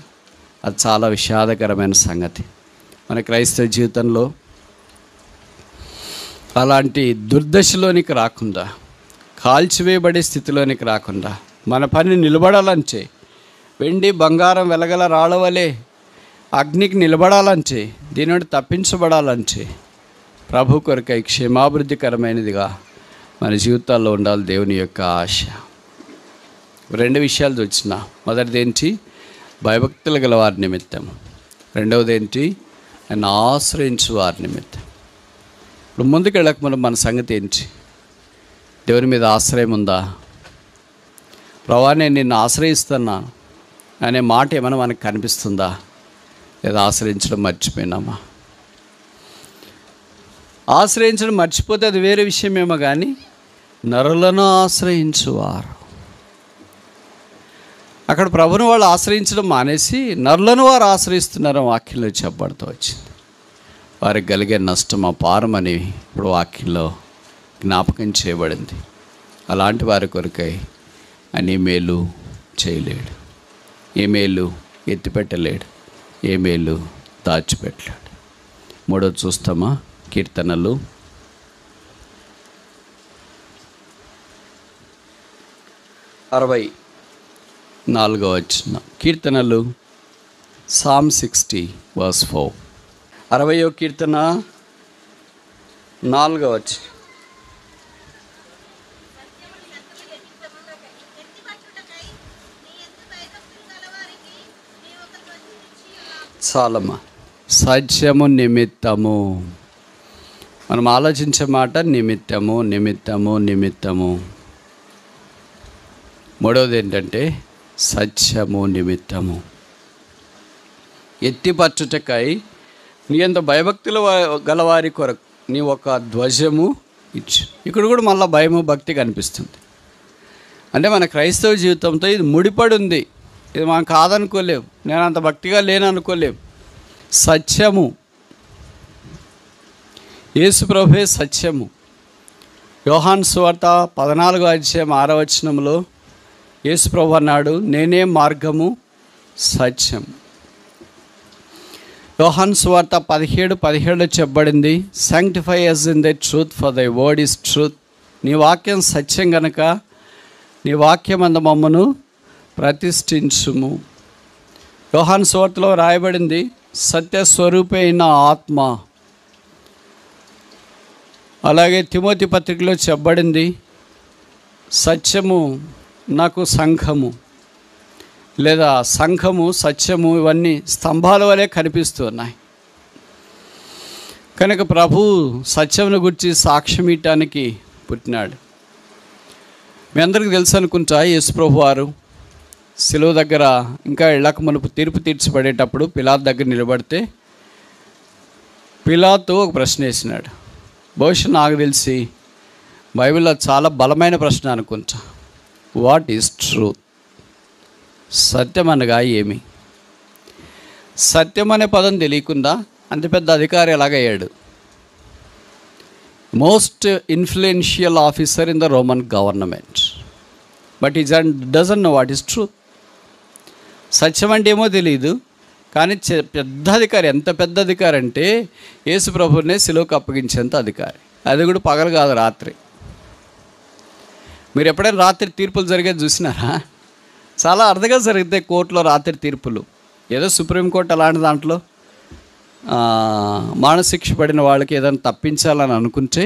అది చాలా విషాదకరమైన సంగతి. మన క్రైస్తవ జీవితంలో అలాంటి దుర్దశలోనికి రాకుండా, కాల్చివేయబడే స్థితిలోనికి రాకుండా మన పని నిలబడాలంటే, వెండి బంగారం వెలగల రాళ్ళవలే అగ్నికి నిలబడాలంటే, దీని నుండి తప్పించబడాలంటే ప్రభు కొరకై క్షేమాభివృద్ధికరమైనదిగా మన జీవితాల్లో ఉండాలి దేవుని యొక్క ఆశ. 2 విషయాలు వచ్చిన. మొదటిది ఏంటి? భయభక్తులు గల వారి నిమిత్తం. రెండవది ఏంటి? ఆయన ఆశ్రయించు వారి నిమిత్తం. ఇప్పుడు ముందుకు వెళ్ళక మన సంగతి ఏంటి? దేవుని మీద ఆశ్రయం ఉందా? ప్రభువా నేను నిన్ను ఆశ్రయిస్తున్నాను అనే మాట ఏమైనా మనకు కనిపిస్తుందా? లేదా ఆశ్రయించడం మర్చిపోయినామా? ఆశ్రయించడం మర్చిపోతే అది వేరే విషయమేమో, కానీ నరులను ఆశ్రయించువారు, అక్కడ ప్రభుని వాళ్ళు ఆశ్రయించడం మానేసి నరులను వారు ఆశ్రయిస్తున్నారు వాక్యంలో చెప్పబడుతూ వచ్చింది. వారికి కలిగే నష్టం అపారమని ఇప్పుడు వాక్యంలో జ్ఞాపకం చేయబడింది. అలాంటి వారి కొరకై ఆయన మేలు చేయలేడు, ఏ మేలు ఎత్తిపెట్టలేడు, ఏ మేలు దాచిపెట్టలేడు. మూడోది చూస్తామా? కీర్తనలు 64వ వచనం. కీర్తనలు Psalm 60 verse 4. 60వ కీర్తన 4వ వచనం. చాలమ్మా. సత్యము నిమిత్తము. మనం ఆలోచించే మాట నిమిత్తము, నిమిత్తము, నిమిత్తము. మూడవది ఏంటంటే సత్యము నిమిత్తము. ఎత్తిపట్టుటకై నీ అంత భయభక్తులు గలవారి కొరకు నీ ఒక ధ్వజము ఇచ్చు. ఇక్కడ కూడా మళ్ళీ భయము భక్తి కనిపిస్తుంది. అంటే మన క్రైస్తవ జీవితంతో ఇది ముడిపడి ఉంది. ఇది మనం కాదనుకోలేము, నేను అంత భక్తిగా లేను అనుకోలేము. సత్యము, యేసు ప్రభువే సత్యము. యోహాను సువార్త 14వ అధ్యాయం 6వ వచనంలో యేసు ప్రభు అన్నాడు, నేనే మార్గము, సత్యం. యోహాను సువార్త 17:17 చెప్పబడింది, sanctify us in thy truth, for thy word is truth. నీ వాక్యం సత్యం గనక నీ వాక్యమందు మమ్మను ప్రతిష్ఠించుము. యోహాను సువార్తలో రాయబడింది, సత్యస్వరూపి అయిన ఆత్మ. అలాగే తిమోతి పత్రికలో చెప్పబడింది, సత్యము నాకు సంఘము, లేదా సంఘము సత్యము ఇవన్నీ స్తంభాల వలె కనిపిస్తున్నాయి. కనుక ప్రభు సత్యమును గురించి సాక్ష్యం ఇవ్వటానికి పుట్టినాడు. మీ అందరికీ తెలుసు అనుకుంటా, యేసు ప్రభు వారు శిలువ దగ్గర ఇంకా ఇళ్ళకు మునుపు తీర్పు తీర్చబడేటప్పుడు పిలాతు దగ్గర నిలబడితే పిలాతు ఒక ప్రశ్న వేసినాడు. బహుశా నాకు తెలిసి బైబిల్లో చాలా బలమైన ప్రశ్న అనుకుంటా. What is truth? సత్యం అనగా ఏమి? సత్యం అనే పదం తెలియకుండా అంత పెద్ద అధికారి ఎలాగయ్యాడు? Most influential officer in the Roman government, but he doesn't know what is truth. సత్యం అంటే ఏమో తెలియదు, కానీ పెద్ద అధికారి. ఎంత పెద్ద అధికారి అంటే యేసు ప్రభువునే శిలువకు అప్పగించేంత అధికారి. అది కూడా పగలు కాదు, రాత్రి. మీరు ఎప్పుడైనా రాత్రి తీర్పులు జరిగేది చూసినారా? చాలా అరుదుగా జరుగుతాయి కోర్టులో రాత్రి తీర్పులు. ఏదో సుప్రీంకోర్టు అలాంటి దాంట్లో మానశిక్ష పడిన వాళ్ళకి ఏదైనా తప్పించాలని అనుకుంటే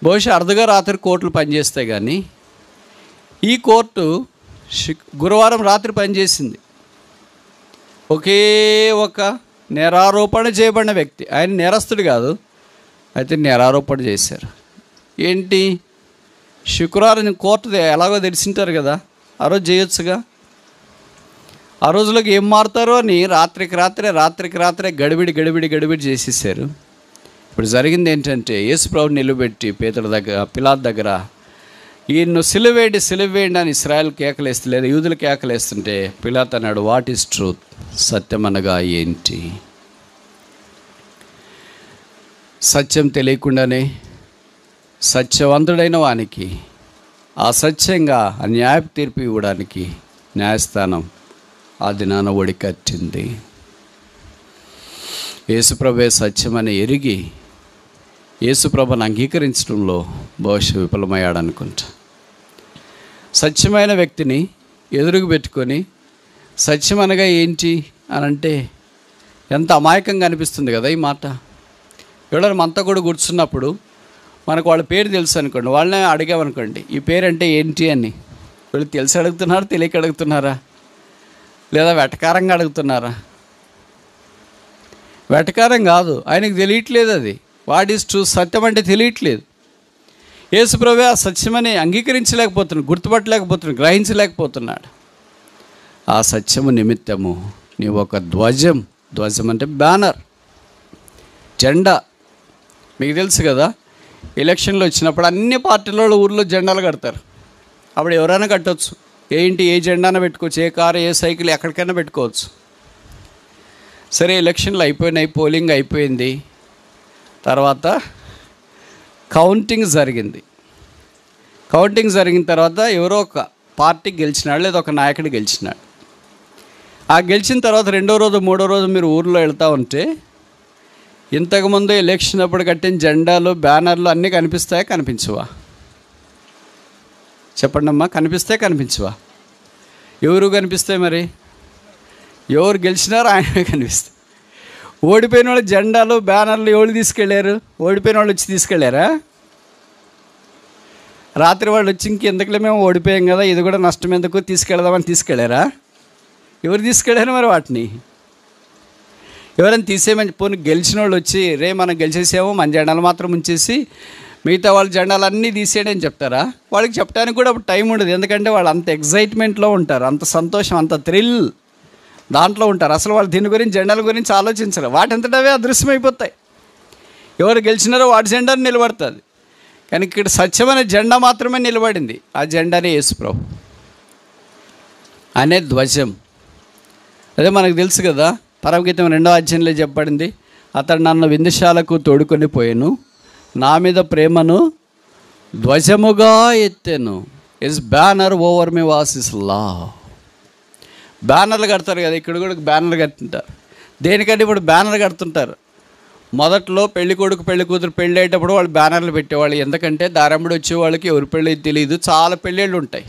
బహుశా అరుదుగా రాత్రి కోర్టులు పనిచేస్తాయి. కానీ ఈ కోర్టు గురువారం రాత్రి పనిచేసింది. ఒకే ఒక నేరారోపణ చేయబడిన వ్యక్తి, ఆయన నేరస్తుడు కాదు, అయితే నేరారోపణ చేశారు. ఏంటి? శుక్రవారం కోర్టు ఎలాగో తెలిసింటారు కదా, ఆ రోజు చేయొచ్చుగా. ఆ రోజులోకి ఏం మారుతారో అని రాత్రికి రాత్రే గడిబిడి చేసేసారు. ఇప్పుడు జరిగింది ఏంటంటే, యేసు ప్రభువుని నిలబెట్టి పిలాతు దగ్గర ఈయన్ను సిలువేయండి అని ఇశ్రాయేల్ కేకలేస్తే, లేదా యూదులు కేకలేస్తుంటే పిలాతు అన్నాడు, వాట్ ఈజ్ ట్రూత్? సత్యం అనగా ఏంటి? సత్యం తెలియకుండానే సత్యవంతుడైన వానికి అసత్యంగా న్యాయ తీర్పు ఇవ్వడానికి న్యాయస్థానం ఆ దినాన ఒడికట్టింది. యేసుప్రభే సత్యమని ఎరిగి యేసుప్రభుని అంగీకరించడంలో బహుశా విఫలమయ్యాడు అనుకుంటా. సత్యమైన వ్యక్తిని ఎదురుగు పెట్టుకొని సత్యం అనగా ఏంటి అని అంటే ఎంత అమాయకంగా అనిపిస్తుంది కదా ఈ మాట. ఎవరైనా మనతో కూడా కూర్చున్నప్పుడు మనకు వాళ్ళ పేరు తెలుసు అనుకోండి, వాళ్ళనే అడిగామనుకోండి, ఈ పేరు అంటే ఏంటి అని. వీళ్ళు తెలిసి అడుగుతున్నారా, తెలియక అడుగుతున్నారా, లేదా వెటకారంగా అడుగుతున్నారా? వెటకారం కాదు, ఆయనకు తెలియట్లేదు. అది వాట్ ఈజ్ ట్రూ, సత్యం అంటే తెలియట్లేదు. యేసుప్రభు ఆ సత్యమని అంగీకరించలేకపోతున్నాడు, గుర్తుపట్టలేకపోతున్నాడు, గ్రహించలేకపోతున్నాడు. ఆ సత్యము నిమిత్తము నీవు ఒక ధ్వజం అంటే బ్యానర్, జెండా. మీకు తెలుసు కదా, ఎలక్షన్లు వచ్చినప్పుడు అన్ని పార్టీల ఊర్లో జెండాలు కడతారు. అప్పుడు ఎవరైనా కట్టవచ్చు. ఏంటి, ఏ జెండాన పెట్టుకోవచ్చు, ఏ కారు, ఏ సైకిల్, ఎక్కడికైనా పెట్టుకోవచ్చు. సరే, ఎలక్షన్లు అయిపోయినాయి, పోలింగ్ అయిపోయింది. తర్వాత కౌంటింగ్ జరిగింది. కౌంటింగ్ జరిగిన తర్వాత ఎవరో ఒక పార్టీ గెలిచినాడు, లేదా ఒక నాయకుడు గెలిచినాడు. ఆ గెలిచిన తర్వాత రెండో రోజు మూడో రోజు మీరు ఊర్లో వెళ్తూ ఉంటే ఇంతకుముందు ఎలక్షన్ అప్పుడు కట్టిన జెండాలు, బ్యానర్లు అన్నీ కనిపిస్తాయా, కనిపించవా? చెప్పండి అమ్మా, కనిపిస్తాయి, కనిపించవా? ఎవరు కనిపిస్తాయి? మరి ఎవరు గెలిచినారో ఆయనే కనిపిస్తాయి. ఓడిపోయిన వాళ్ళు జెండాలు, బ్యానర్లు ఎవరు తీసుకెళ్ళారు? ఓడిపోయిన వాళ్ళు వచ్చి తీసుకెళ్ళారా? రాత్రి వాళ్ళు వచ్చి ఇంకెందుకులే మేము ఓడిపోయాం కదా, ఇది కూడా నష్టం ఎందుకు, తీసుకెళ్దామని తీసుకెళ్ళారా? ఎవరు తీసుకెళ్ళారు మరి వాటిని? ఎవరైనా తీసేయమని, పోనీ గెలిచిన వాళ్ళు వచ్చి రే మనం గెలిచేసామో మన జెండాలు మాత్రం ఉంచేసి మిగతా వాళ్ళ జెండాలు అన్నీ తీసేయడం అని చెప్తారా? వాళ్ళకి చెప్పడానికి కూడా అప్పుడు టైం ఉండదు. ఎందుకంటే వాళ్ళు అంత ఎగ్జైట్మెంట్లో ఉంటారు, అంత సంతోషం, అంత థ్రిల్ దాంట్లో ఉంటారు. అసలు వాళ్ళు దీని గురించి, జెండాల గురించి ఆలోచించరు. వాటంతటవే అదృశ్యమైపోతాయి. ఎవరు గెలిచినారో వాటి జెండా నిలబడుతుంది. కానీ ఇక్కడ సత్యమైన జెండా మాత్రమే నిలబడింది. ఆ జెండానే యేసుప్రభు అనే ధ్వజం. అదే మనకు తెలుసు కదా, పరమగీతం 2వ అధ్యాయంలో చెప్పబడింది, అతడు నన్ను విందుశాలకు తోడుకొని పోయాను, నా మీద ప్రేమను ధ్వజముగా ఎత్తాను. Is banner over me was is love. బ్యానర్లు కడతారు కదా, ఇక్కడ కూడా బ్యానర్లు కట్టింటారు. దేనికంటే ఇప్పుడు బ్యానర్ కడుతుంటారు. మొదట్లో పెళ్లి కొడుకు పెళ్లి కూతురు పెళ్ళి అయ్యేటప్పుడు వాళ్ళు బ్యానర్లు పెట్టేవాళ్ళు. ఎందుకంటే దారంబడి వచ్చే వాళ్ళకి ఎవరి పెళ్ళి తెలియదు, చాలా పెళ్ళిళ్ళు ఉంటాయి.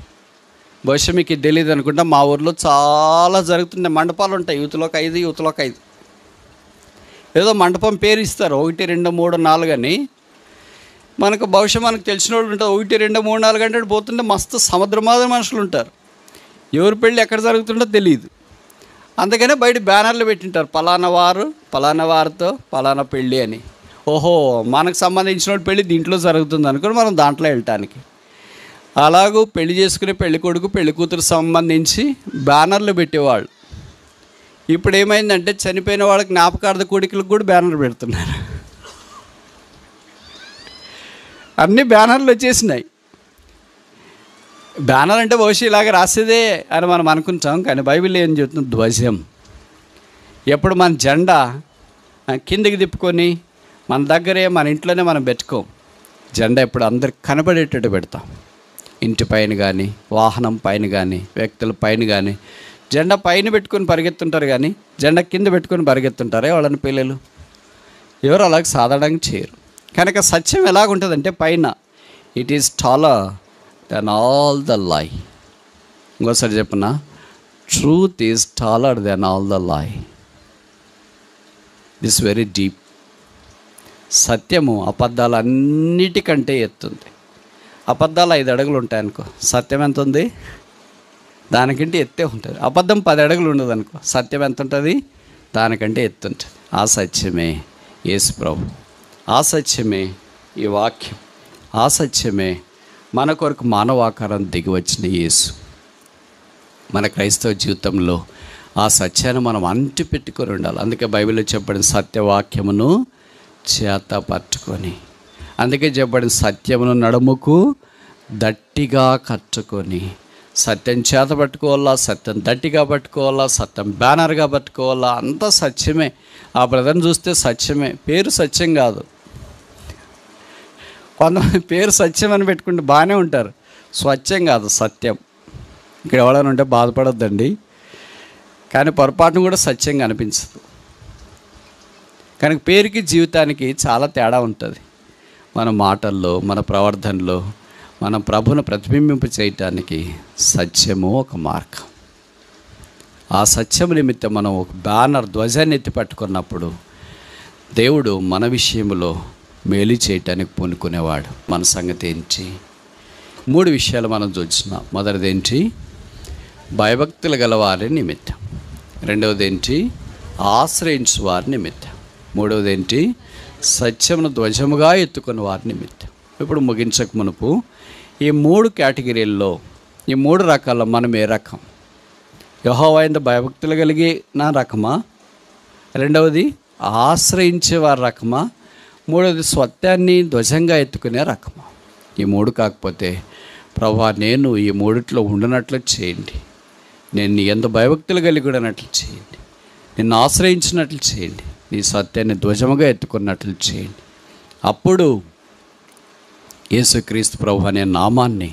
బహుశా మీకు ఇది తెలియదు అనుకుంటా, మా ఊర్లో చాలా జరుగుతున్నాయి. మండపాలు ఉంటాయి, యూత్లోకి 5 యూత్లోకి 5. ఏదో మండపం పేరు ఇస్తారు, 1 2 3 4 అని. మనకు బహుశా మనకు తెలిసిన వాళ్ళు ఉంటారు. 1 2 3 4 అంటే పోతుంటే మస్తు సముద్రమాదిరి మనుషులు ఉంటారు. ఎవరి పెళ్ళి ఎక్కడ జరుగుతుందో తెలియదు. అందుకనే బయట బ్యానర్లు పెట్టింటారు, పలానా వారు పలానా వారితో పలానా పెళ్ళి అని. ఓహో, మనకు సంబంధించిన పెళ్ళి దీంట్లో జరుగుతుంది అనుకుని మనం దాంట్లో వెళ్ళటానికి. అలాగూ పెళ్లి చేసుకునే పెళ్లి కొడుకు పెళ్లి కూతురు సంబంధించి బ్యానర్లు పెట్టేవాళ్ళు. ఇప్పుడు ఏమైందంటే చనిపోయిన వాళ్ళకి జ్ఞాపకార్థ కూడికలకు కూడా బ్యానర్ పెడుతున్నారు. అన్ని బ్యానర్లు వచ్చేసినాయి. బ్యానర్ అంటే బహుశా ఇలాగ రాసేదే అని మనం అనుకుంటాం, కానీ బైబిల్ ఏం చెప్తుంది? ధ్వజం. ఎప్పుడు మన జెండా కిందికి తిప్పుకొని మన దగ్గరే మన ఇంట్లోనే మనం పెట్టుకోం. జెండా ఎప్పుడు అందరికి కనబడేటట్టు పెడతాం. ఇంటి పైన కానీ, వాహనం పైన కానీ, వ్యక్తుల పైన కానీ. జెండా పైన పెట్టుకొని పరిగెత్తుంటారు, కానీ జెండా కింద పెట్టుకొని పరిగెత్తుంటారే వాళ్ళని పిల్లలు. ఎవరు అలాగ సాధారణంగా చేయరు. కనుక సత్యం ఎలాగుంటుందంటే పైన it is taller than all the lie. ఇంకోసారి చెప్పున, truth is taller than all the lie. This very deep. సత్యము అబద్ధాలన్నిటికంటే ఎత్తుంది. అబద్ధాలు 5 అడుగులు ఉంటాయనుకో, సత్యం ఎంత ఉంది? దానికంటే ఎత్తే ఉంటుంది. అబద్ధం 10 అడుగులు ఉండదు అనుకో, సత్యం ఎంత ఉంటుంది? దానికంటే ఎత్తుంటుంది. ఆ సత్యమే యేసు ప్రభు, ఆ సత్యమే ఈ వాక్యం, ఆ సత్యమే మన కొరకు మానవాకారం దిగి వచ్చిన యేసు. మన క్రైస్తవ జీవితంలో ఆ సత్యాన్ని మనం అంటి పెట్టుకొని ఉండాలి. అందుకే బైబిల్లో చెప్పబడిన సత్యవాక్యమును చేత పట్టుకొని, అందుకే చెప్పబడిన సత్యమును నడుముకు దట్టిగా కట్టుకొని. సత్యం చేత పట్టుకోవాలా, సత్యం దట్టిగా పట్టుకోవాలా, సత్యం బ్యానర్గా పట్టుకోవాలా, అంతా సత్యమే. ఆ బ్రదర్ని చూస్తే సత్యమే, పేరు సత్యం కాదు. కొంతమంది పేరు సత్యం అని పెట్టుకుంటే బాగానే ఉంటారు, స్వచ్ఛం కాదు సత్యం. ఇక్కడ ఎవరైనా ఉంటే బాధపడొద్దండి, కానీ పొరపాటును కూడా సత్యంగా అనిపించదు. కనుక పేరుకి జీవితానికి చాలా తేడా ఉంటుంది. మన మాటల్లో, మన ప్రవర్తనలో మనం ప్రభువును ప్రతిబింబింప చేయటానికి సత్యము ఒక మార్గం. ఆ సత్యం నిమిత్తం మనం ఒక బ్యానర్, ధ్వజాన్ని ఎత్తి పట్టుకున్నప్పుడు దేవుడు మన విషయంలో మేలు చేయటానికి పూనుకునేవాడు. మన సంగతి ఏంటి? 3 విషయాలు మనం చూస్తున్నాం. మొదటిది ఏంటి? భయభక్తులు గల వారి నిమిత్తం. రెండవది ఏంటి? ఆశ్రయించు వారి నిమిత్తం. మూడవది ఏంటి? సత్యమును ధ్వజముగా ఎత్తుకున్న వారి నిమిత్తం. ఇప్పుడు ముగించక మునుపు ఈ 3 కేటగిరీల్లో, ఈ 3 రకాల్లో మనం ఏ రకం? యెహోవా యందు భయభక్తులు కలిగిన రకమా? రెండవది ఆశ్రయించే వారి రకమా? మూడవది సత్యాన్ని ధ్వజంగా ఎత్తుకునే రకమా? ఈ 3 కాకపోతే ప్రభువా నేను ఈ 3ట్లో ఉండనట్లు చేయండి, నేను నీ యందు భయభక్తులు కలిగి ఉండనట్లు చేయండి, నిన్ను ఆశ్రయించినట్లు చేయండి, నీ సత్యాన్ని ధ్వజముగా ఎత్తుకున్నట్లు చేయండి. అప్పుడు యేసుక్రీస్తు ప్రభు అనే నామాన్ని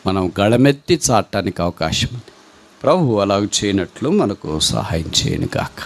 మనం గళమెత్తి చాటడానికి అవకాశం ఉంది. ప్రభు అలాగ చేయనట్లు మనకు సహాయం చేయను గాక.